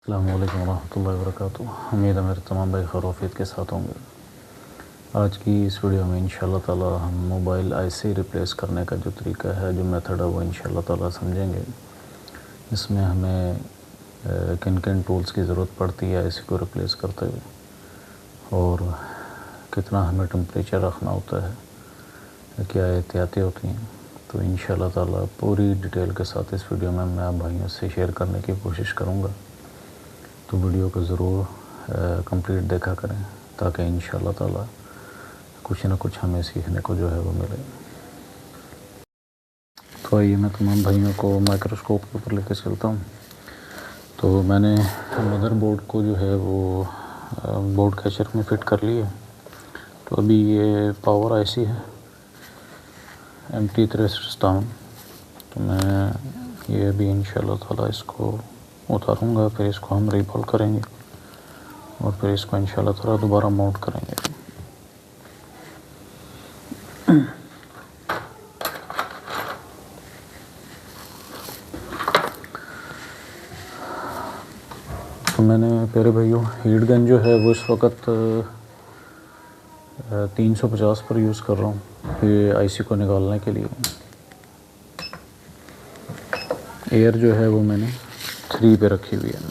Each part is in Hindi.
अस्सलामु अलैकुम रहमतुल्लाहि व बरकातुहू। उम्मीद है मेरे तमाम भाई खैरियत के साथ होंगे। आज की इस वीडियो में इंशाल्लाह ताला हम मोबाइल आईसी रिप्लेस करने का जो तरीका है, जो मेथड है, वो इंशाल्लाह ताला समझेंगे। इसमें हमें किन किन टूल्स की ज़रूरत पड़ती है आईसी को रिप्लेस करते हुए, और कितना हमें टेम्परेचर रखना होता है, क्या एहतियातें होती हैं। तो इंशाल्लाह ताला पूरी डिटेल के साथ इस वीडियो में मैं आप भाइयों से शेयर करने की कोशिश करूँगा। तो वीडियो को ज़रूर कंप्लीट देखा करें, ताकि इंशाल्लाह ताला कुछ ना कुछ हमें सीखने को जो है वो मिले। तो आइए मैं तमाम भाइयों को माइक्रोस्कोप के ऊपर लेकर चलता हूँ। तो मैंने मदरबोर्ड को जो है वो बोर्ड कैचर में फ़िट कर लिया। तो अभी ये पावर आईसी है MT63। तो मैं ये अभी इंशाल्लाह ताला इसको उतारूँगा, फिर इसको हम रीबॉल करेंगे और फिर इसको इंशाल्लाह ताला दोबारा माउंट करेंगे। तो मैंने प्यारे भाइयों हीट गन जो है वो इस वक्त 350 पर यूज़ कर रहा हूँ ये आईसी को निकालने के लिए। एयर जो है वो मैंने 3 पे रखी हुई है।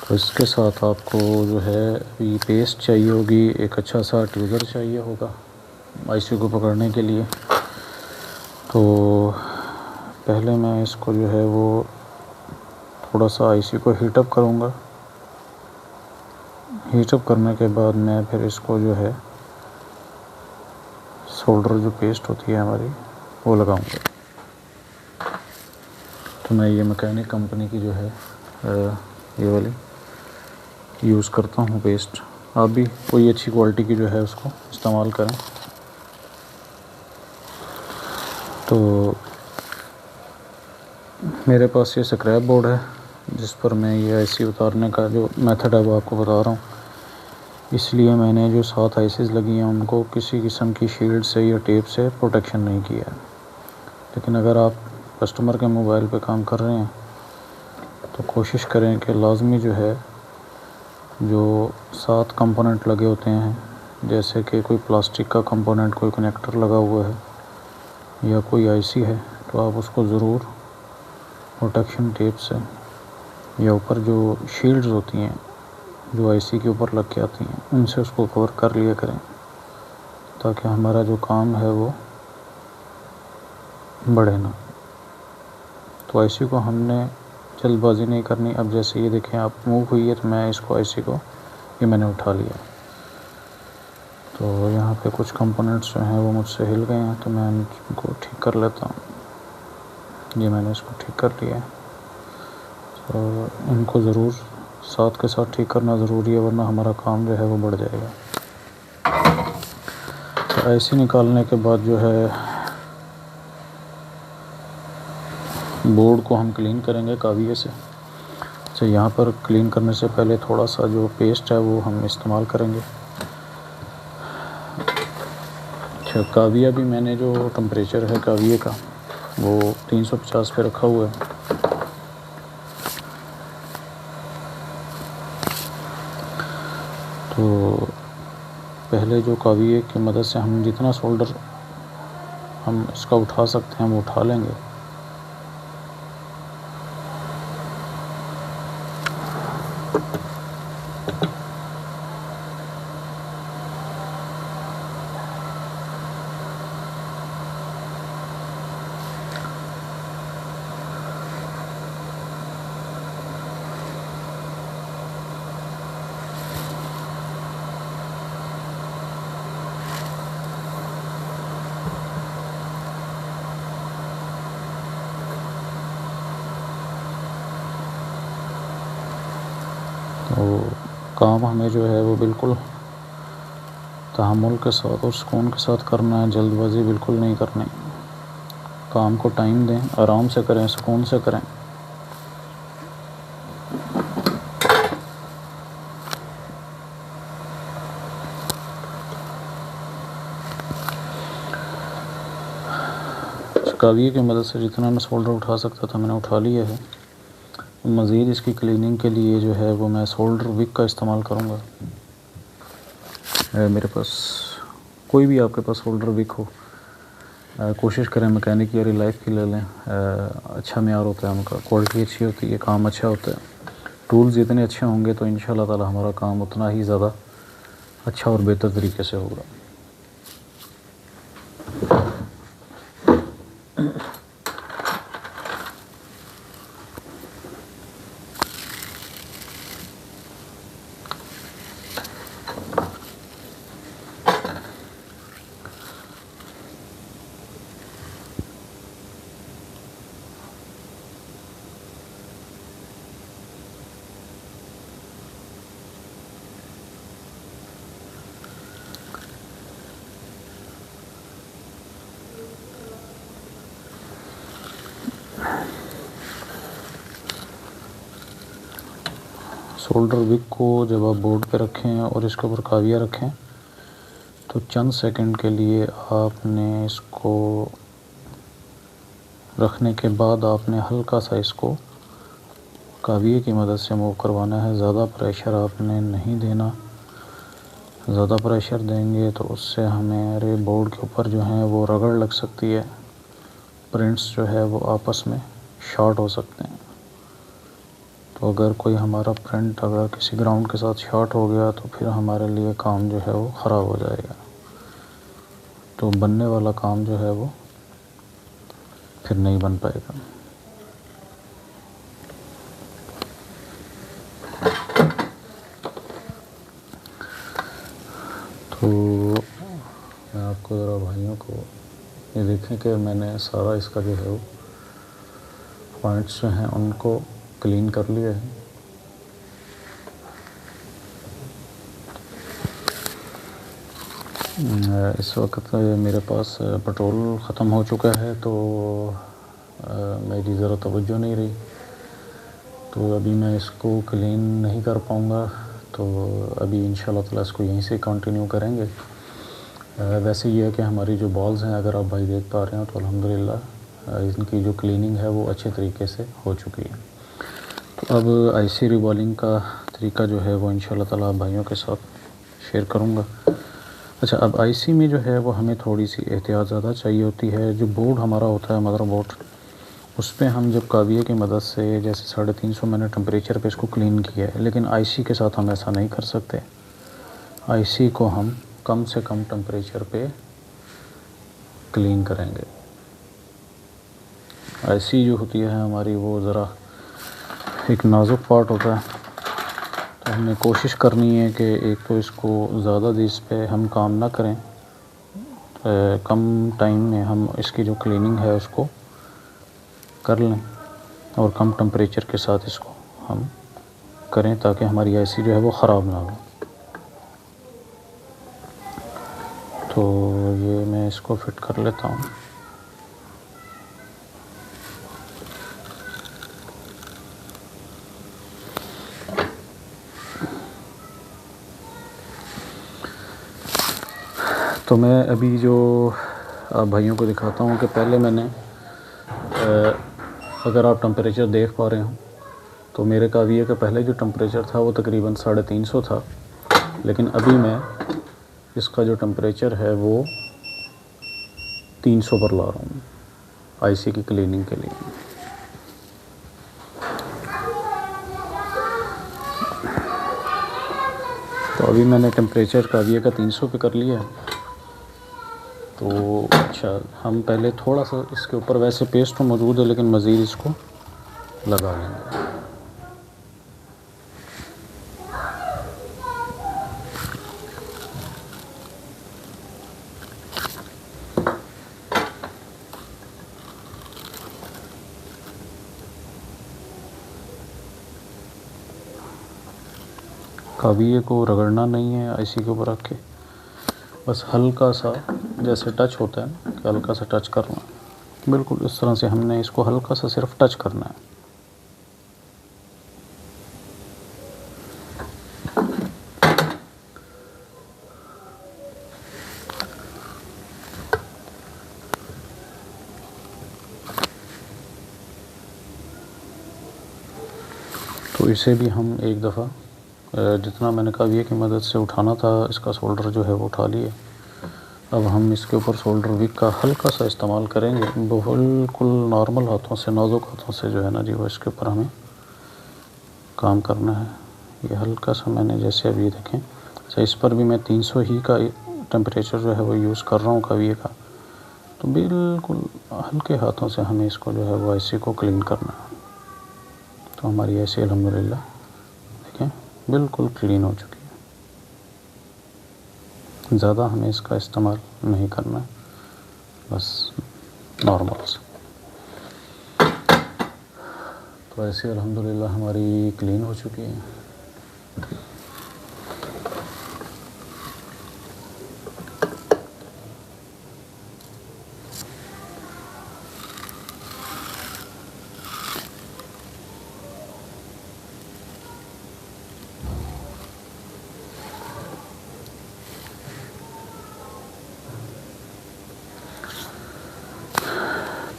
तो इसके साथ आपको जो है अभी पेस्ट चाहिए होगी, एक अच्छा सा ट्यूज़र चाहिए होगा आईसी को पकड़ने के लिए। तो पहले मैं इसको जो है वो थोड़ा सा आईसी को हीटअप करूँगा। हीटअप करने के बाद मैं फिर इसको जो है सोल्डर जो पेस्ट होती है हमारी वो लगाऊंगा। तो मैं ये मैकेनिक कंपनी की जो है ये वाली यूज़ करता हूँ पेस्ट। आप भी कोई अच्छी क्वालिटी की जो है उसको इस्तेमाल करें। तो मेरे पास ये स्क्रैप बोर्ड है जिस पर मैं ये आईसी उतारने का जो मेथड है वो आपको बता रहा हूँ। इसलिए मैंने जो 7 आईसीज़ लगी हैं उनको किसी किस्म की शील्ड से या टेप से प्रोटेक्शन नहीं किया है। लेकिन अगर आप कस्टमर के मोबाइल पे काम कर रहे हैं तो कोशिश करें कि लाजमी जो है जो 7 कंपोनेंट लगे होते हैं, जैसे कि कोई प्लास्टिक का कंपोनेंट, कोई कनेक्टर लगा हुआ है या कोई आईसी है, तो आप उसको ज़रूर प्रोटेक्शन टेप से या ऊपर जो शील्ड्स होती हैं जो आईसी के ऊपर लग के आती हैं उनसे उसको कवर कर लिया करें, ताकि हमारा जो काम है वो बढ़े ना। तो आईसी को हमने जल्दबाजी नहीं करनी। अब जैसे ये देखें आप मूव हुई है तो मैं इसको आईसी को ये मैंने उठा लिया। तो यहाँ पे कुछ कंपोनेंट्स जो हैं वो मुझसे हिल गए हैं, तो मैं इनको ठीक कर लेता हूँ। ये मैंने इसको ठीक कर लिया है। तो इनको ज़रूर साथ के साथ ठीक करना ज़रूरी है, वरना हमारा काम जो है वो बढ़ जाएगा। तो आईसी निकालने के बाद जो है बोर्ड को हम क्लीन करेंगे काविये से। अच्छा, यहाँ पर क्लीन करने से पहले थोड़ा सा जो पेस्ट है वो हम इस्तेमाल करेंगे। अच्छा, काविया भी मैंने जो टेम्परेचर है काविये का वो 350 पे रखा हुआ है। तो पहले जो काविये की मदद से हम जितना सोल्डर हम इसका उठा सकते हैं वो उठा लेंगे। तो काम हमें जो है वो बिल्कुल तहम्मुल के साथ और सुकून के साथ करना है, जल्दबाजी बिल्कुल नहीं करनी। काम को टाइम दें, आराम से करें, सुकून से करें। काविये की मदद से जितना मैं सोल्डर उठा सकता था मैंने उठा लिया है। मज़ीद इसकी क्लीनिंग के लिए जो है वो मैं सोल्डर विक का इस्तेमाल करूँगा। मेरे पास कोई भी आपके पास सोल्डर विक हो, कोशिश करें मैकेनिक या रिलाइफ की ले लें। अच्छा मेयार होता है उनका, क्वालिटी अच्छी होती है, काम अच्छा होता है। टूल्स जितने अच्छे होंगे तो इंशाल्लाह ताला हमारा काम उतना ही ज़्यादा अच्छा और बेहतर तरीके से होगा। सोल्डर विक को जब आप बोर्ड पे रखें और इसके ऊपर काविया रखें तो चंद सेकंड के लिए आपने इसको रखने के बाद आपने हल्का सा इसको काविये की मदद से मूव करवाना है। ज़्यादा प्रेशर आपने नहीं देना। ज़्यादा प्रेशर देंगे तो उससे हमारे बोर्ड के ऊपर जो है वो रगड़ लग सकती है, प्रिंट्स जो है वो आपस में शॉर्ट हो सकते हैं। तो अगर कोई हमारा प्रिंट अगर किसी ग्राउंड के साथ शॉर्ट हो गया तो फिर हमारे लिए काम जो है वो ख़राब हो जाएगा। तो बनने वाला काम जो है वो फिर नहीं बन पाएगा। तो मैं आपको ज़रा भाइयों को ये देखें कि मैंने सारा इसका जो है वो पॉइंट्स जो हैं उनको क्लीन कर लिया है। इस वक्त मेरे पास पेट्रोल ख़त्म हो चुका है तो मेरी ज़रा तवज्जो नहीं रही, तो अभी मैं इसको क्लीन नहीं कर पाऊँगा। तो अभी इंशाल्लाह ताला इसको यहीं से कंटिन्यू करेंगे। वैसे ये है कि हमारी जो बॉल्स हैं अगर आप भाई देख पा रहे हो तो अल्हम्दुलिल्लाह इनकी जो क्लीनिंग है वो अच्छे तरीके से हो चुकी है। तो अब आईसी रिबॉलिंग का तरीका जो है वो इंशाल्लाह ताला आप भाइयों के साथ शेयर करूँगा। अच्छा, अब आईसी में जो है वो हमें थोड़ी सी एहतियात ज़्यादा चाहिए होती है। जो बोर्ड हमारा होता है मदरबोर्ड, उस पे हम जब काविये की मदद से जैसे 350 मैंने टेम्परेचर पे इसको क्लीन किया है, लेकिन आईसी के साथ हम ऐसा नहीं कर सकते। आईसी को हम कम से कम टेम्परेचर पे क्लीन करेंगे। आईसी जो होती है हमारी वो ज़रा एक नाजुक पार्ट होता है, तो हमें कोशिश करनी है कि एक तो इसको ज़्यादा देर पे हम काम ना करें, कम टाइम में हम इसकी जो क्लीनिंग है उसको कर लें और कम टेम्परेचर के साथ इसको हम करें ताकि हमारी आईसी जो है वो ख़राब ना हो। तो ये मैं इसको फिट कर लेता हूँ। तो मैं अभी जो आप भाइयों को दिखाता हूँ कि पहले मैंने अगर आप टेम्परेचर देख पा रहे हो तो मेरे काविये का पहले जो टेम्परेचर था वो तकरीबन 350 था, लेकिन अभी मैं इसका जो टेम्परेचर है वो 300 पर ला रहा हूँ आईसी की क्लीनिंग के लिए। तो अभी मैंने टेम्परेचर काविये का 300 पे कर लिया है। तो अच्छा, हम पहले थोड़ा सा इसके ऊपर वैसे पेस्ट तो मौजूद है लेकिन मज़ीद इसको लगा लेंगे। काविये को रगड़ना नहीं है आईसी के ऊपर रख के, बस हल्का सा जैसे टच होता है कि हल्का सा टच करना, बिल्कुल इस तरह से हमने इसको हल्का सा सिर्फ टच करना है। तो इसे भी हम एक दफ़ा जितना मैंने काविये की मदद से उठाना था इसका सोल्डर जो है वो उठा लिए। अब हम इसके ऊपर सोल्डर विक का हल्का सा इस्तेमाल करेंगे, बिल्कुल नॉर्मल हाथों से, नाजुक हाथों से जो है ना जी वो इसके ऊपर हमें काम करना है। ये हल्का सा मैंने जैसे अभी देखें, अच्छा इस पर भी मैं 300 ही का टेम्परेचर जो है वो यूज़ कर रहा हूँ काविये का। तो बिल्कुल हल्के हाथों से हमें इसको जो है वो आईसी को क्लीन करना है। तो हमारी आईसी अल्हम्दुलिल्लाह देखें बिल्कुल क्लीन हो चुकी है। ज़्यादा हमें इसका इस्तेमाल नहीं करना है, बस नॉर्मल से। तो ऐसे अल्हम्दुलिल्लाह हमारी क्लीन हो चुकी है।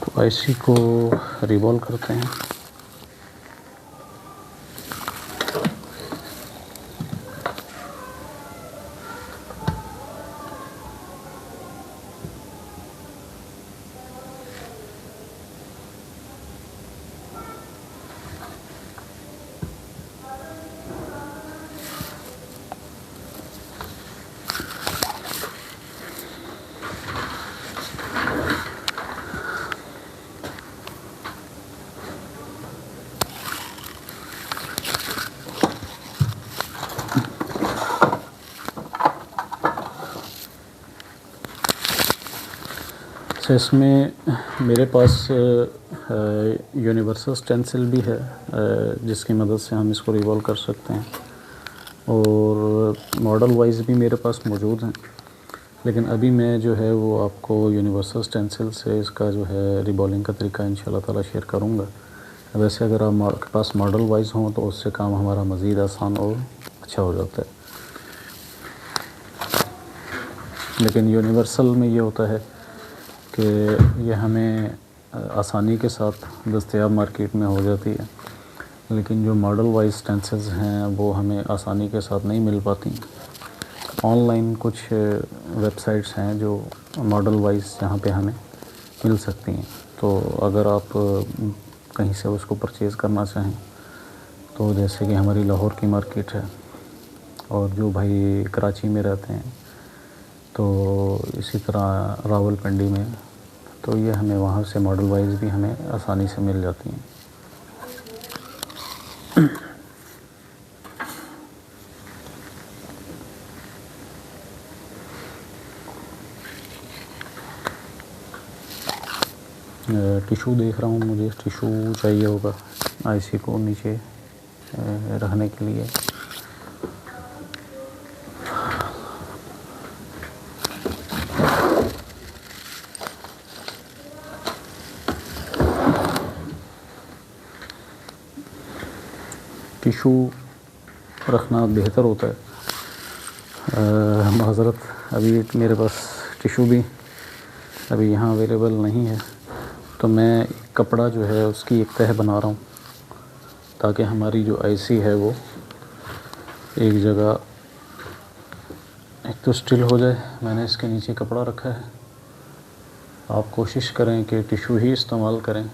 तो आईसी को रिवॉल्व करते हैं। अच्छा इसमें मेरे पास यूनिवर्सल स्टेंसिल भी है जिसकी मदद से हम इसको रिवॉल्व कर सकते हैं, और मॉडल वाइज भी मेरे पास मौजूद हैं। लेकिन अभी मैं जो है वो आपको यूनिवर्सल स्टेंसिल से इसका जो है रिवॉल्विंग का तरीका इंशाल्लाह ताला शेयर करूँगा। वैसे अगर आपके पास मॉडल वाइज हों तो उससे काम हमारा मज़ीद आसान और अच्छा हो जाता है। लेकिन यूनिवर्सल में ये होता है कि ये हमें आसानी के साथ दस्तयाब मार्केट में हो जाती है, लेकिन जो मॉडल वाइज स्टेंसिल्स हैं वो हमें आसानी के साथ नहीं मिल पाती। ऑनलाइन कुछ वेबसाइट्स हैं जो मॉडल वाइज जहाँ पे हमें मिल सकती हैं। तो अगर आप कहीं से उसको परचेज़ करना चाहें तो जैसे कि हमारी लाहौर की मार्केट है, और जो भाई कराची में रहते हैं तो इसी तरह रावलपिंडी में, तो ये हमें वहाँ से मॉडल वाइज भी हमें आसानी से मिल जाती हैं। टिशू देख रहा हूँ, मुझे टिशू चाहिए होगा आईसी को नीचे रखने के लिए। टिशू रखना बेहतर होता है। माज़रत अभी मेरे पास टिशू भी अभी यहाँ अवेलेबल नहीं है, तो मैं कपड़ा जो है उसकी एक तह बना रहा हूँ ताकि हमारी जो आईसी है वो एक जगह एक तो स्टिल हो जाए। मैंने इसके नीचे कपड़ा रखा है। आप कोशिश करें कि टिशू ही इस्तेमाल करें।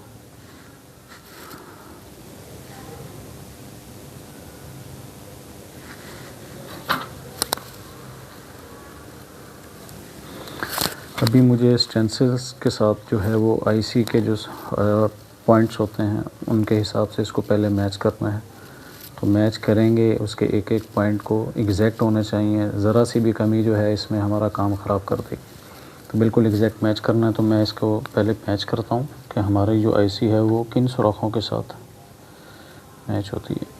अभी मुझे स्टेंसिल्स के साथ जो है वो आईसी के जो पॉइंट्स होते हैं उनके हिसाब से इसको पहले मैच करना है। तो मैच करेंगे, उसके एक एक पॉइंट को एग्जैक्ट होने चाहिए। ज़रा सी भी कमी जो है इसमें हमारा काम ख़राब कर देगी। तो बिल्कुल एग्जैक्ट मैच करना है। तो मैं इसको पहले मैच करता हूँ कि हमारी जो आईसी है वो किन सुराखों के साथ मैच होती है।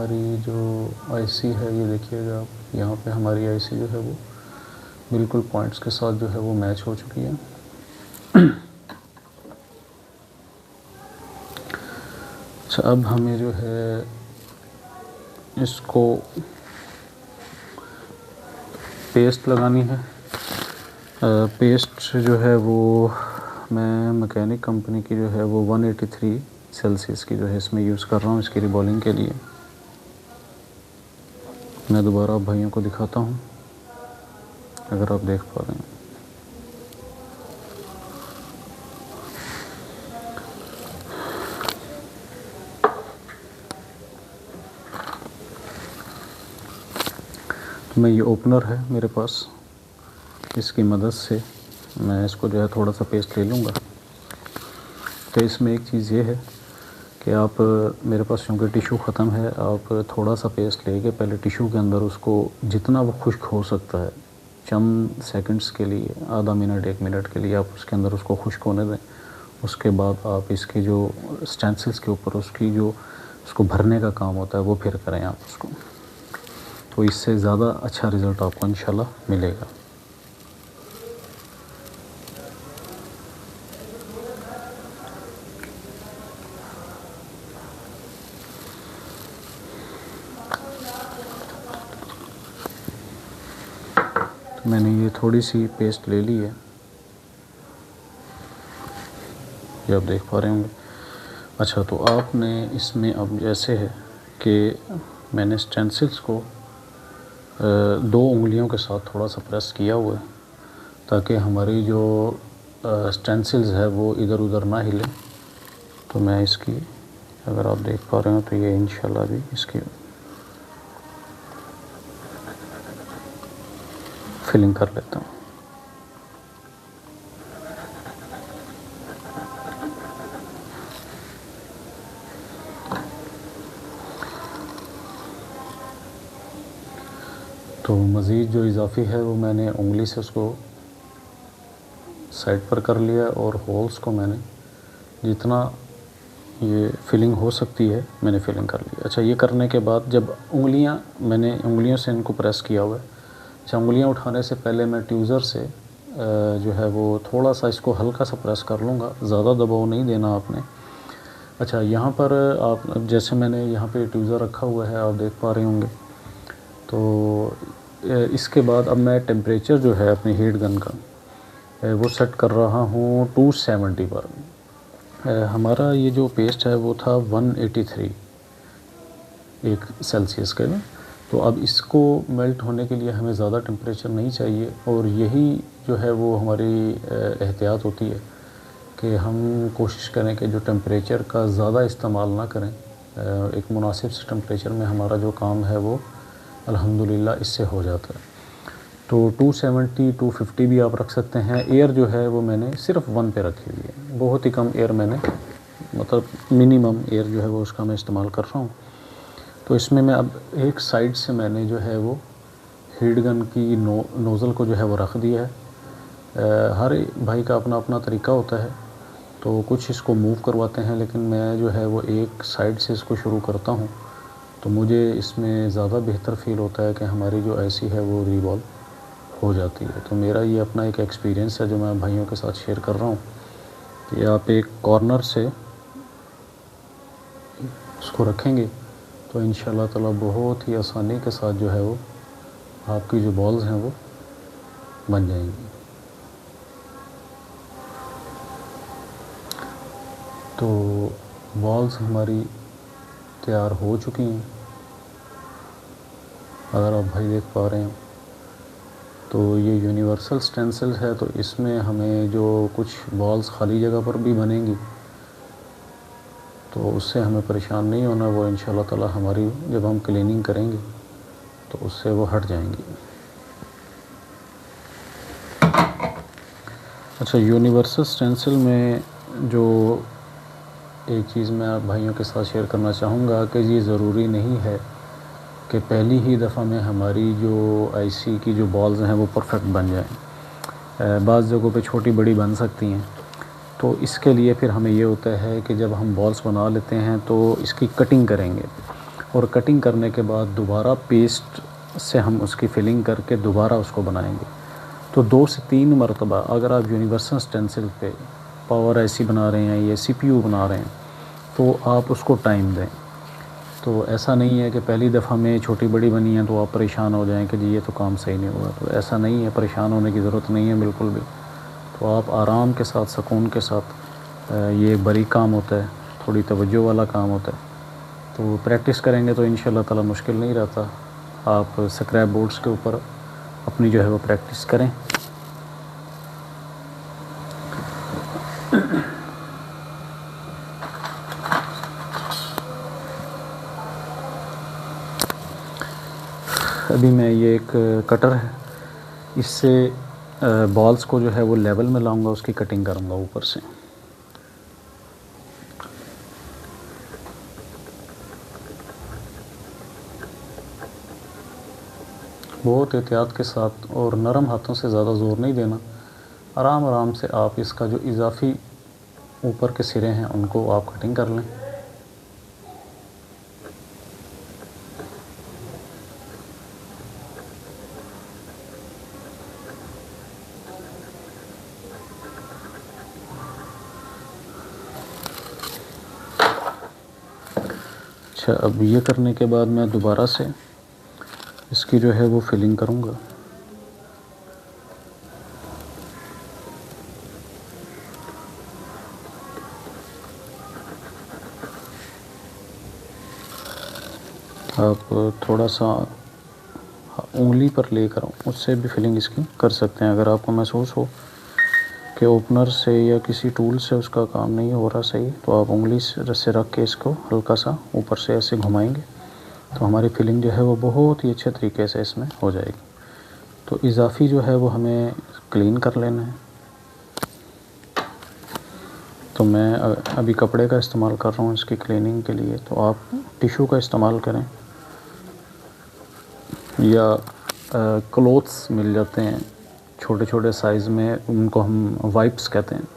हमारी जो आईसी है ये देखिएगा आप, यहाँ पे हमारी आईसी जो है वो बिल्कुल पॉइंट्स के साथ जो है वो मैच हो चुकी है। अच्छा, अब हमें जो है इसको पेस्ट लगानी है। पेस्ट जो है वो मैं मैकेनिक कंपनी की जो है वो 183 सेल्सियस की जो है इसमें यूज़ कर रहा हूँ इसकी रिबॉलिंग के लिए। मैं दोबारा आप भाइयों को दिखाता हूँ, अगर आप देख पा रहे हैं। तो मैं ये ओपनर है मेरे पास, इसकी मदद से मैं इसको जो है थोड़ा सा पेस्ट ले लूँगा। तो इसमें एक चीज़ ये है कि आप, मेरे पास क्योंकि टिशू ख़त्म है, आप थोड़ा सा पेस्ट लेके पहले टिशू के अंदर उसको जितना वो खुश्क हो सकता है चंद सेकंड्स के लिए, आधा मिनट 1 मिनट के लिए आप उसके अंदर उसको खुश्क होने दें। उसके बाद आप इसके जो स्टेंसिल्स के ऊपर उसकी जो उसको भरने का काम होता है वो फिर करें आप उसको, तो इससे ज़्यादा अच्छा रिज़ल्ट आपको इंशाल्लाह मिलेगा। तो मैंने ये थोड़ी सी पेस्ट ले ली है, ये आप देख पा रहे होंगे। अच्छा, तो आपने इसमें अब जैसे है कि मैंने स्टेंसिल्स को 2 उंगलियों के साथ थोड़ा सा प्रेस किया हुआ है ताकि हमारी जो स्टेंसिल्स है वो इधर उधर ना हिले। तो मैं इसकी, अगर आप देख पा रहे हो तो ये इंशाल्लाह भी इसकी फिलिंग कर लेता हूँ। तो मज़ीद जो इजाफ़ी है वो मैंने उंगली से उसको साइड पर कर लिया और होल्स को मैंने जितना ये फिलिंग हो सकती है मैंने फिलिंग कर ली। अच्छा, ये करने के बाद जब मैंने उंगलियों से इनको प्रेस किया हुआ है। अच्छा, उंगलियां उठाने से पहले मैं ट्यूज़र से जो है वो थोड़ा सा इसको हल्का सा प्रेस कर लूँगा, ज़्यादा दबाव नहीं देना आपने। अच्छा, यहाँ पर आप जैसे मैंने यहाँ पे ट्यूज़र रखा हुआ है आप देख पा रहे होंगे। तो इसके बाद अब मैं टेम्परेचर जो है अपनी हीट गन का वो सेट कर रहा हूँ 270 पर। हमारा ये जो पेस्ट है वो था 183 एक सेल्सियस के में। तो अब इसको मेल्ट होने के लिए हमें ज़्यादा टेम्परेचर नहीं चाहिए, और यही जो है वो हमारी एहतियात होती है कि हम कोशिश करें कि जो टेम्परेचर का ज़्यादा इस्तेमाल ना करें। एक मुनासिब से टेम्परेचर में हमारा जो काम है वो अल्हम्दुलिल्लाह इससे हो जाता है। तो 270 250 भी आप रख सकते हैं। एयर जो है वो मैंने सिर्फ 1 पे रखी हुई है, बहुत ही कम एयर मैंने, मतलब मिनिमम एयर जो है वो उसका मैं इस्तेमाल कर रहा हूँ। तो इसमें मैं अब एक साइड से मैंने जो है वो हीट गन की नोज़ल को जो है वो रख दिया है। हर भाई का अपना अपना तरीका होता है, तो कुछ इसको मूव करवाते हैं, लेकिन मैं जो है वो एक साइड से इसको शुरू करता हूँ। तो मुझे इसमें ज़्यादा बेहतर फ़ील होता है कि हमारी जो आईसी है वो रिवॉल्व हो जाती है। तो मेरा ये अपना एक एक्सपीरियंस है जो मैं भाइयों के साथ शेयर कर रहा हूँ कि आप एक कॉर्नर से उसको रखेंगे तो इंशाल्लाह ताला बहुत ही आसानी के साथ जो है वो आपकी जो बॉल्स हैं वो बन जाएंगी। तो बॉल्स हमारी तैयार हो चुकी हैं, अगर आप भाई देख पा रहे हैं। तो ये यूनिवर्सल स्टेंसिल है, तो इसमें हमें जो कुछ बॉल्स खाली जगह पर भी बनेंगी तो उससे हमें परेशान नहीं होना, वो इंशाल्लाह ताला हमारी जब हम क्लीनिंग करेंगे तो उससे वो हट जाएंगी। अच्छा, यूनिवर्सल स्टेंसिल में जो एक चीज़ मैं आप भाइयों के साथ शेयर करना चाहूँगा कि ये ज़रूरी नहीं है कि पहली ही दफ़ा में हमारी जो आईसी की जो बॉल्स हैं वो परफेक्ट बन जाएं। बाज़ जगहों पे छोटी बड़ी बन सकती हैं। तो इसके लिए फिर हमें ये होता है कि जब हम बॉल्स बना लेते हैं तो इसकी कटिंग करेंगे। और कटिंग करने के बाद दोबारा पेस्ट से हम उसकी फिलिंग करके दोबारा उसको बनाएंगे। तो 2 से 3 मरतबा अगर आप यूनिवर्सल स्टेंसिल पे पावर आईसी बना रहे हैं या सीपीयू बना रहे हैं तो आप उसको टाइम दें। तो ऐसा नहीं है कि पहली दफ़ा में छोटी बड़ी बनी है तो आप परेशान हो जाएं कि जी ये तो काम सही नहीं हुआ। तो ऐसा नहीं है, परेशान होने की ज़रूरत नहीं है बिल्कुल भी। तो आप आराम के साथ, सुकून के साथ, ये बारीक काम होता है, थोड़ी तवज्जो वाला काम होता है। तो प्रैक्टिस करेंगे तो इंशाल्लाह ताला मुश्किल नहीं रहता। आप स्क्रैप बोर्ड्स के ऊपर अपनी जो है वो प्रैक्टिस करें। अभी मैं ये एक कटर है, इससे बॉल्स को जो है वो लेवल में लाऊंगा, उसकी कटिंग करूंगा ऊपर से। बहुत एहतियात के साथ और नरम हाथों से, ज़्यादा ज़ोर नहीं देना। आराम आराम से आप इसका जो इजाफी ऊपर के सिरे हैं उनको आप कटिंग कर लें। अच्छा, अब ये करने के बाद मैं दोबारा से इसकी जो है वो फिलिंग करूँगा। आप थोड़ा सा उंगली पर लेकर उससे भी फिलिंग इसकी कर सकते हैं। अगर आपको महसूस हो कि ओपनर से या किसी टूल से उसका काम नहीं हो रहा सही, तो आप उंगली से रख के इसको हल्का सा ऊपर से ऐसे घुमाएंगे तो हमारी फिलिंग जो है वो बहुत ही अच्छे तरीके से इसमें हो जाएगी। तो इजाफी जो है वो हमें क्लीन कर लेना है। तो मैं अभी कपड़े का इस्तेमाल कर रहा हूँ इसकी क्लीनिंग के लिए, तो आप टिशू का इस्तेमाल करें या क्लोथ्स मिल जाते हैं छोटे छोटे साइज़ में, उनको हम वाइप्स कहते हैं।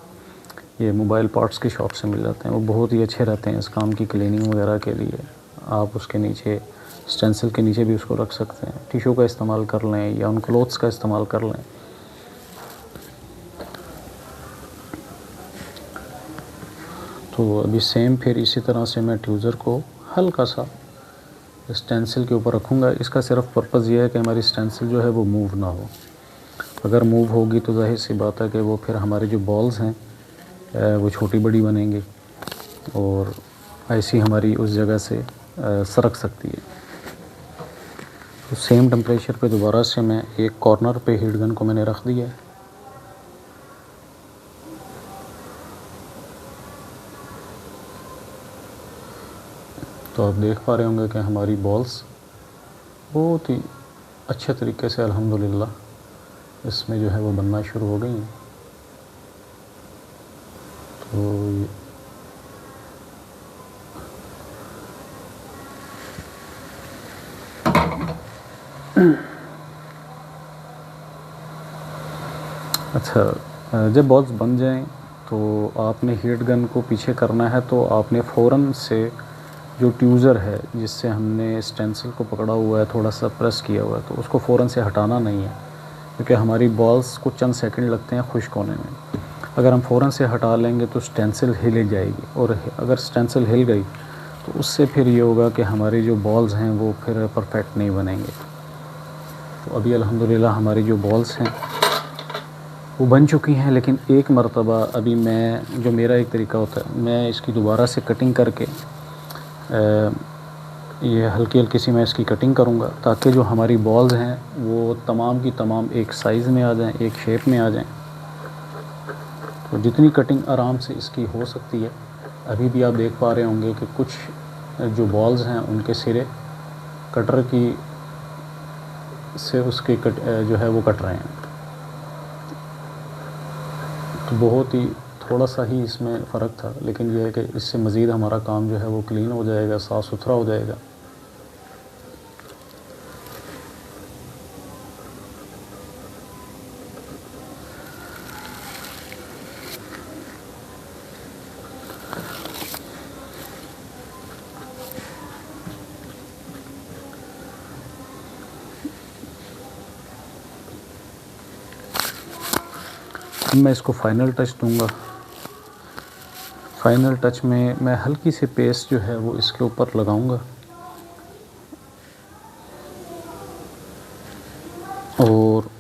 ये मोबाइल पार्ट्स की शॉप से मिल जाते हैं, वो बहुत ही अच्छे रहते हैं इस काम की क्लीनिंग वगैरह के लिए। आप उसके नीचे, स्टेंसिल के नीचे भी उसको रख सकते हैं। टिशू का इस्तेमाल कर लें या उन क्लोथ्स का इस्तेमाल कर लें। तो अभी सेम फिर इसी तरह से मैं ट्यूज़र को हल्का सा स्टेंसिल के ऊपर रखूँगा। इसका सिर्फ पर्पज़ ये है कि हमारी स्टेंसिल जो है वो मूव ना हो। अगर मूव होगी तो जाहिर सी बात है कि वो फिर हमारी जो बॉल्स हैं वो छोटी बड़ी बनेंगी और आईसी हमारी उस जगह से सरक सकती है। तो सेम टेम्परेचर पे दोबारा से मैं एक कॉर्नर पे हीट गन को मैंने रख दिया है। तो आप देख पा रहे होंगे कि हमारी बॉल्स बहुत ही अच्छे तरीके से अल्हम्दुलिल्लाह इसमें जो है वो बनना शुरू हो गई हैं। तो अच्छा, जब बॉल्स बन जाएं तो आपने हीट गन को पीछे करना है। तो आपने फ़ौरन से जो ट्यूज़र है जिससे हमने स्टेंसिल को पकड़ा हुआ है, थोड़ा सा प्रेस किया हुआ है, तो उसको फ़ौरन से हटाना नहीं है, क्योंकि हमारी बॉल्स को चंद सेकंड लगते हैं खुश्क होने में। अगर हम फ़ौरन से हटा लेंगे तो स्टेंसिल हिल जाएगी, और अगर स्टेंसिल हिल गई तो उससे फिर ये होगा कि हमारी जो बॉल्स हैं वो फिर परफेक्ट नहीं बनेंगे। तो अभी अल्हम्दुलिल्लाह हमारी जो बॉल्स हैं वो बन चुकी हैं। लेकिन एक मरतबा अभी मैं, जो मेरा एक तरीका होता है, मैं इसकी दोबारा से कटिंग करके ये हल्की हल्की सी मैं इसकी कटिंग करूँगा, ताकि जो हमारी बॉल्स हैं वो तमाम की तमाम एक साइज़ में आ जाएं, एक शेप में आ जाएं। तो जितनी कटिंग आराम से इसकी हो सकती है। अभी भी आप देख पा रहे होंगे कि कुछ जो बॉल्स हैं उनके सिरे कटर की से उसके जो है वो कट रहे हैं। तो बहुत ही थोड़ा सा ही इसमें फ़र्क था, लेकिन यह है कि इससे मज़ीद हमारा काम जो है वो क्लीन हो जाएगा, साफ़ सुथरा हो जाएगा। मैं इसको फाइनल टच दूंगा। फाइनल टच में मैं हल्की सी पेस्ट जो है वो इसके ऊपर लगाऊंगा और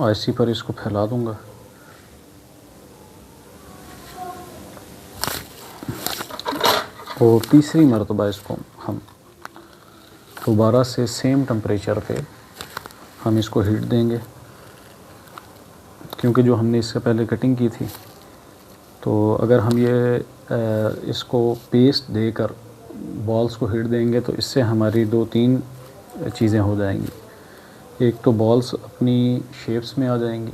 आईसी पर इसको फैला दूंगा। और तीसरी मरतबा इसको हम दोबारा से सेम टेम्परेचर पे हम इसको हीट देंगे, क्योंकि जो हमने इससे पहले कटिंग की थी, तो अगर हम ये इसको पेस्ट देकर बॉल्स को हीट देंगे तो इससे हमारी 2-3 चीज़ें हो जाएंगी। एक तो बॉल्स अपनी शेप्स में आ जाएंगी,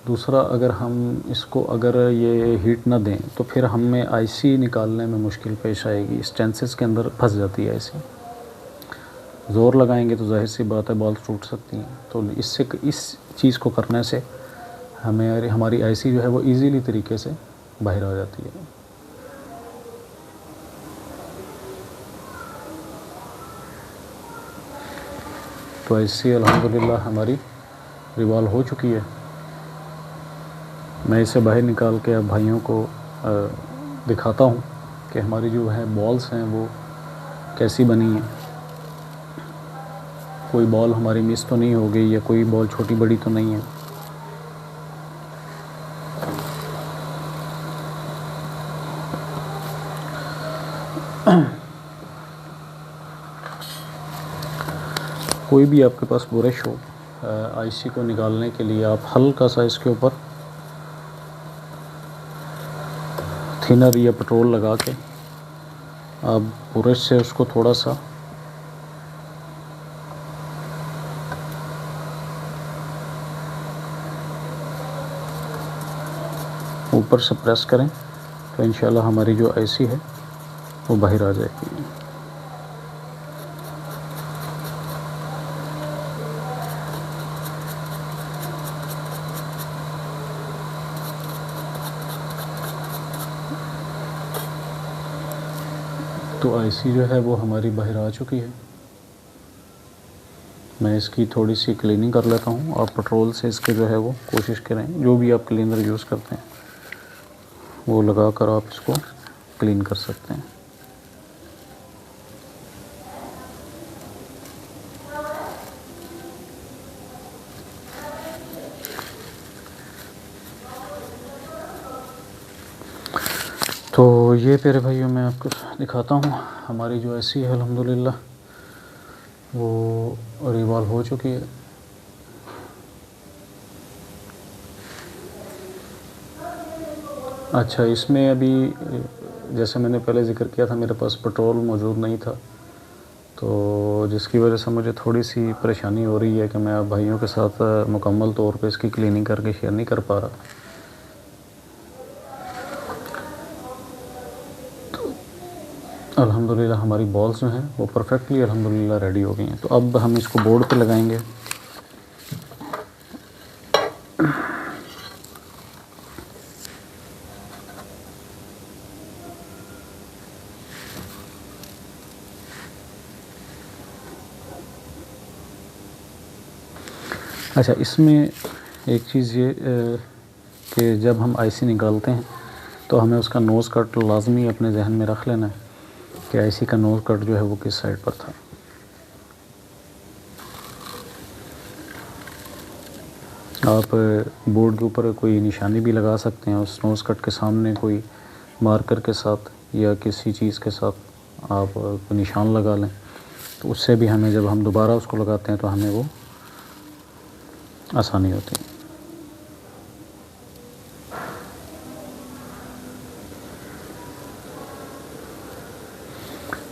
दूसरा अगर हम इसको अगर ये हीट ना दें तो फिर हमें आईसी निकालने में मुश्किल पेश आएगी। स्टेंसिल्स के अंदर फंस जाती है आईसी, ज़ोर लगाएंगे तो जाहिर सी बात है बॉल्स टूट सकती हैं। तो इस चीज़ को करने से हमें हमारी आईसी जो है वो इजीली तरीके से बाहर आ जाती है। तो आईसी अल्हम्दुलिल्लाह हमारी रिवॉल्व हो चुकी है। मैं इसे बाहर निकाल के अब भाइयों को दिखाता हूँ कि हमारी जो है बॉल्स हैं वो कैसी बनी हैं। कोई बॉल हमारी मिस तो नहीं हो गई या कोई बॉल छोटी बड़ी तो नहीं है। कोई भी आपके पास ब्रश हो आईसी को निकालने के लिए, आप हल्का सा इसके ऊपर थिनर या पेट्रोल लगा के आप ब्रश से उसको थोड़ा सा ऊपर से प्रेस करें तो इंशाल्लाह हमारी जो आईसी है वो बाहर आ जाएगी। तो आईसी जो है वो हमारी बाहर आ चुकी है। मैं इसकी थोड़ी सी क्लीनिंग कर लेता हूँ। आप पेट्रोल से इसके जो है वो कोशिश करें, जो भी आप क्लीनर यूज़ करते हैं वो लगा कर आप इसको क्लीन कर सकते हैं। तो ये प्यारे भाइयों मैं आपको दिखाता हूँ हमारी जो आईसी है अल्हम्दुलिल्लाह वो रिवॉल्व हो चुकी है। अच्छा, इसमें अभी जैसे मैंने पहले ज़िक्र किया था मेरे पास पेट्रोल मौजूद नहीं था, तो जिसकी वजह से मुझे थोड़ी सी परेशानी हो रही है कि मैं अब भाइयों के साथ मुकम्मल तौर पे इसकी क्लीनिंग करके शेयर नहीं कर पा रहा। तो अल्हम्दुलिल्लाह हमारी बॉल्स जो हैं वो परफेक्टली अल्हम्दुलिल्लाह रेडी हो गई हैं। तो अब हम इसको बोर्ड पे लगाएंगे। अच्छा, इसमें एक चीज़ ये कि जब हम आईसी निकालते हैं तो हमें उसका नोज़ कट लाजमी अपने जहन में रख लेना है कि आईसी का नोज़ कट जो है वो किस साइड पर था। आप बोर्ड के ऊपर कोई निशानी भी लगा सकते हैं उस नोज़ कट के सामने, कोई मार्कर के साथ या किसी चीज़ के साथ आप कोई निशान लगा लें, तो उससे भी हमें जब हम दोबारा उसको लगाते हैं तो हमें वो आसानी होती है।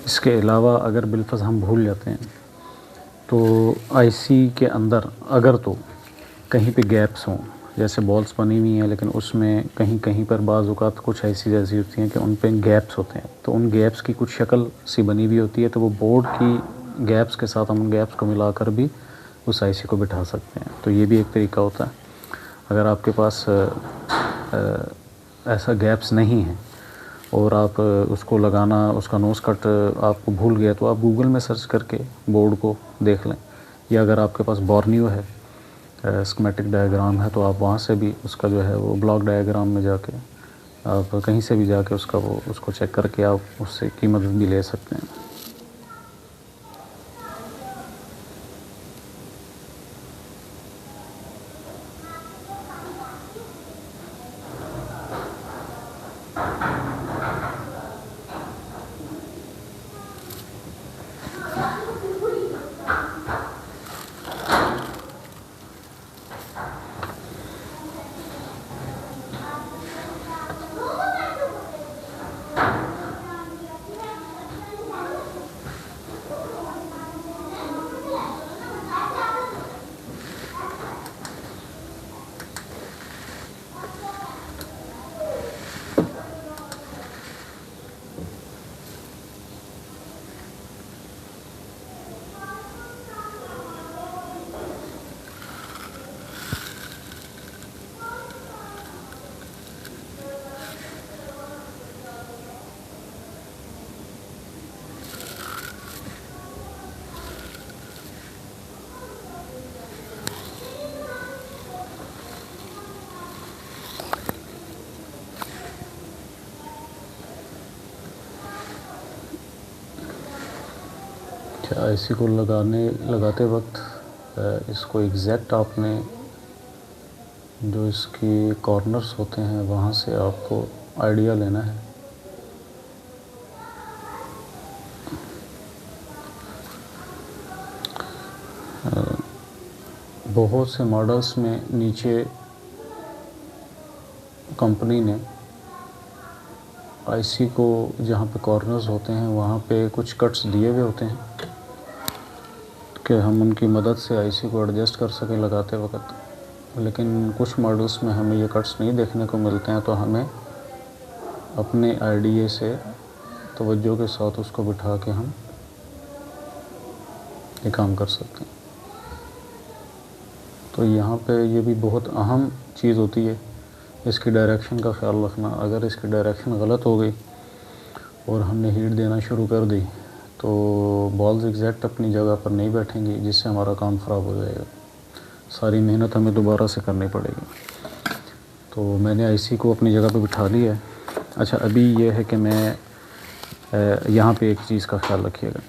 इसके अलावा अगर बिलफज़ हम भूल जाते हैं तो आईसी के अंदर अगर तो कहीं पे गैप्स हों, जैसे बॉल्स बनी हुई हैं लेकिन उसमें कहीं कहीं पर बाज़ औक़ात कुछ आईसी ऐसी होती हैं कि उन पे गैप्स होते हैं, तो उन गैप्स की कुछ शक्ल सी बनी हुई होती है, तो वो बोर्ड की गैप्स के साथ हम उन गैप्स को मिलाकर भी उस आईसी को बिठा सकते हैं। तो ये भी एक तरीका होता है। अगर आपके पास ऐसा गैप्स नहीं है और आप उसको लगाना, उसका नोज़ कट आपको भूल गया, तो आप गूगल में सर्च करके बोर्ड को देख लें, या अगर आपके पास बॉर्नियो है स्कीमेटिक डायग्राम है, तो आप वहाँ से भी उसका जो है वो ब्लॉक डायग्राम में जाके आप कहीं से भी जाके उसको चेक करके आप उससे की मदद भी ले सकते हैं। आईसी को लगाते वक्त इसको एग्जैक्ट आपने जो इसकी कॉर्नर्स होते हैं वहाँ से आपको आइडिया लेना है। बहुत से मॉडल्स में नीचे कंपनी ने आईसी को जहाँ पे कॉर्नर्स होते हैं वहाँ पे कुछ कट्स दिए हुए होते हैं कि हम उनकी मदद से आईसी को एडजस्ट कर सकें लगाते वक्त, लेकिन कुछ मॉडल्स में हमें ये कट्स नहीं देखने को मिलते हैं, तो हमें अपने आईडीए से तवज्जो के साथ उसको बिठा के हम ये काम कर सकते हैं। तो यहाँ पे ये भी बहुत अहम चीज़ होती है, इसकी डायरेक्शन का ख्याल रखना। अगर इसकी डायरेक्शन गलत हो गई और हमने हीट देना शुरू कर दी तो बॉल्स एग्जैक्ट अपनी जगह पर नहीं बैठेंगी, जिससे हमारा काम ख़राब हो जाएगा, सारी मेहनत हमें दोबारा से करनी पड़ेगी। तो मैंने आईसी को अपनी जगह पर बिठा लिया है। अच्छा, अभी ये है कि मैं यहाँ पे एक चीज़ का ख्याल रखिएगा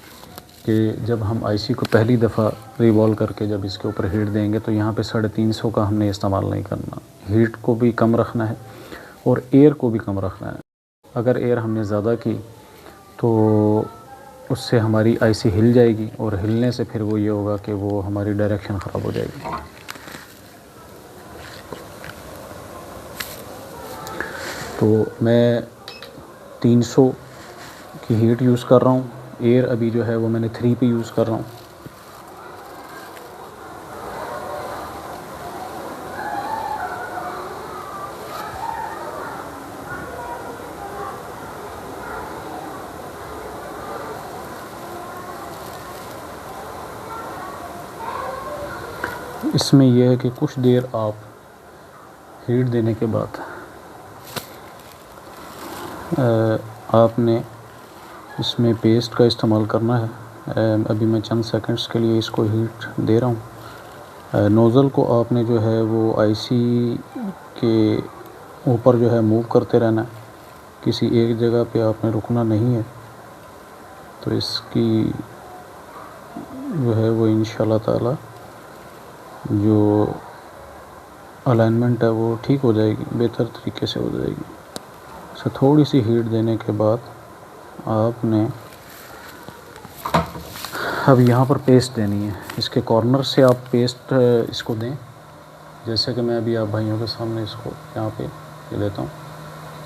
कि जब हम आईसी को पहली दफ़ा रिवॉल्व करके जब इसके ऊपर हीट देंगे तो यहाँ पे 350 का हमने इस्तेमाल नहीं करना। हीट को भी कम रखना है और एयर को भी कम रखना है। अगर एयर हमने ज़्यादा की तो उससे हमारी आईसी हिल जाएगी, और हिलने से फिर वो ये होगा कि वो हमारी डायरेक्शन ख़राब हो जाएगी। तो मैं 300 की हीट यूज़ कर रहा हूँ। एयर अभी जो है वो मैंने 3 पे यूज़ कर रहा हूँ। इसमें यह है कि कुछ देर आप हीट देने के बाद आपने इसमें पेस्ट का इस्तेमाल करना है। अभी मैं चंद सेकंड्स के लिए इसको हीट दे रहा हूँ। नोज़ल को आपने जो है वो आईसी के ऊपर जो है मूव करते रहना है, किसी एक जगह पे आपने रुकना नहीं है। तो इसकी जो है वो इंशाल्लाह ताला जो अलाइनमेंट है वो ठीक हो जाएगी, बेहतर तरीके से हो जाएगी। तो थोड़ी सी हीट देने के बाद आपने अब यहाँ पर पेस्ट देनी है। इसके कॉर्नर से आप पेस्ट इसको दें, जैसे कि मैं अभी आप भाइयों के सामने इसको यहाँ पे ये देता हूँ।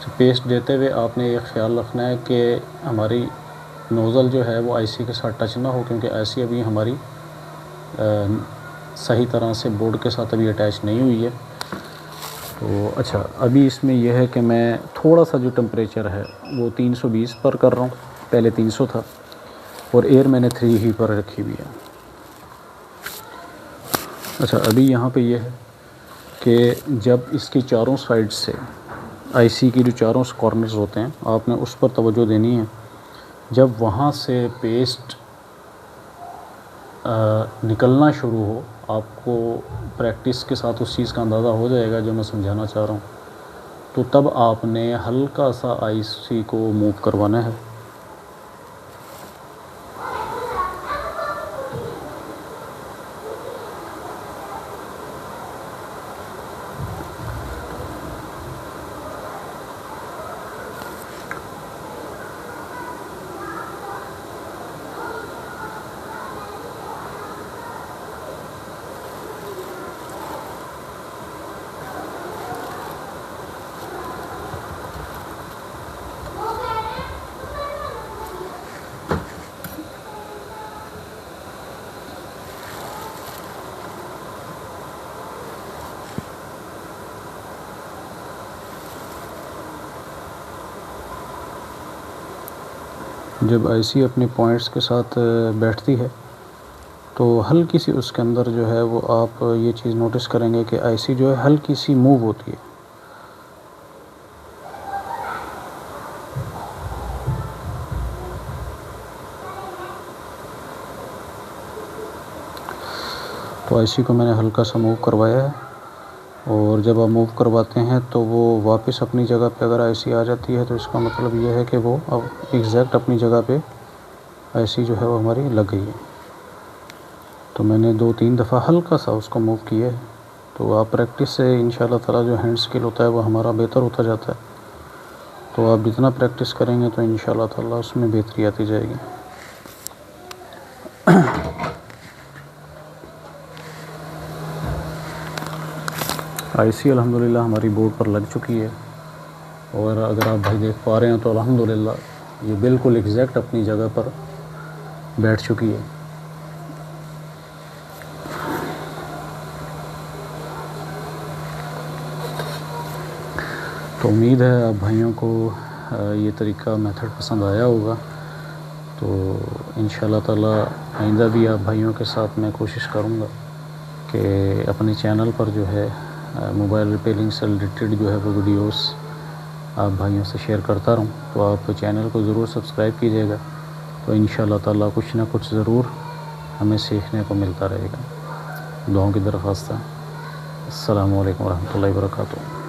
तो पेस्ट देते हुए आपने ये ख्याल रखना है कि हमारी नोज़ल जो है वो आईसी के साथ टच ना हो, क्योंकि आईसी अभी हमारी सही तरह से बोर्ड के साथ अभी अटैच नहीं हुई है। तो अच्छा, अभी इसमें यह है कि मैं थोड़ा सा जो टेम्परेचर है वो 320 पर कर रहा हूँ, पहले 300 था, और एयर मैंने 3 ही पर रखी हुई है। अच्छा, अभी यहाँ पे ये है कि जब इसकी चारों साइड से आईसी की जो चारों कॉर्नर्स होते हैं आपने उस पर तवज्जो देनी है। जब वहाँ से पेस्ट निकलना शुरू हो, आपको प्रैक्टिस के साथ उस चीज़ का अंदाज़ा हो जाएगा जो मैं समझाना चाह रहा हूँ, तो तब आपने हल्का सा आईसी को मूव करवाना है। जब आईसी अपने पॉइंट्स के साथ बैठती है तो हल्की सी उसके अंदर जो है वो आप ये चीज़ नोटिस करेंगे कि आईसी जो है हल्की सी मूव होती है। तो आईसी को मैंने हल्का सा मूव करवाया है, और जब आप मूव करवाते हैं तो वो वापस अपनी जगह पे अगर आईसी आ जाती है तो इसका मतलब ये है कि वो अब एग्जैक्ट अपनी जगह पे आईसी जो है वो हमारी लग गई है। तो मैंने 2-3 दफ़ा हल्का सा उसको मूव किया है। तो आप प्रैक्टिस से इंशाल्लाह ताला जो हैंड स्किल होता है वो हमारा बेहतर होता जाता है। तो आप जितना प्रैक्टिस करेंगे तो इंशाल्लाह ताला उसमें बेहतरी आती जाएगी। आईसी अल्हम्दुलिल्लाह हमारी बोर्ड पर लग चुकी है, और अगर आप भाई देख पा रहे हैं तो अल्हम्दुलिल्लाह ये बिल्कुल एग्जैक्ट अपनी जगह पर बैठ चुकी है। तो उम्मीद है आप भाइयों को ये तरीका मेथड पसंद आया होगा। तो इंशाल्लाह ताला आइंदा भी आप भाइयों के साथ मैं कोशिश करूँगा कि अपने चैनल पर जो है मोबाइल रिपेयरिंग से रिलेटेड जो है वो वीडियोस आप भाइयों से शेयर करता रहूँ। तो आप चैनल को ज़रूर सब्सक्राइब कीजिएगा, तो इंशाल्लाह ताला कुछ ना कुछ ज़रूर हमें सीखने को मिलता रहेगा। दुआओं की दरख्वास्त है। अस्सलामु अलैकुम वरहमतुल्लाहि वबरकातुहू।